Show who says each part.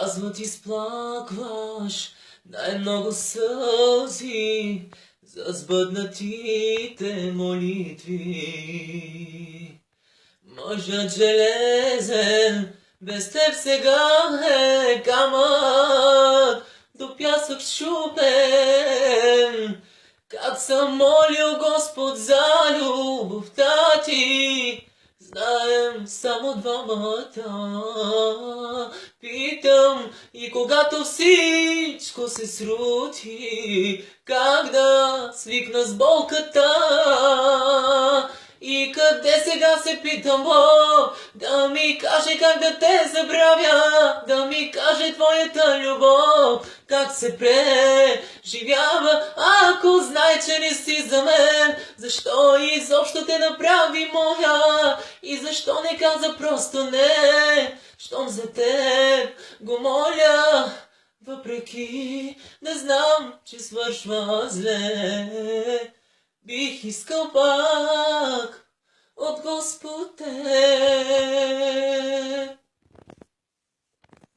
Speaker 1: Казват, изплакваш най-много сълзи за сбъднатите молитви. Мъжът железен без теб сега е камък, до пясък счупен. Как съм молил Господ за любовта ти, знаем само двамата. Питам и когато всичко се срути, как да свикна с болката? И къде сега се питам, Бог, да ми каже как да те забравя, да ми каже твоята любов, как се преживява, ако знае, че не си за мен, защо изобщо те направи моя и защо не каза просто не, щом за теб го моля, въпреки да знам, че свършва зле. Бих искал пак от Господ те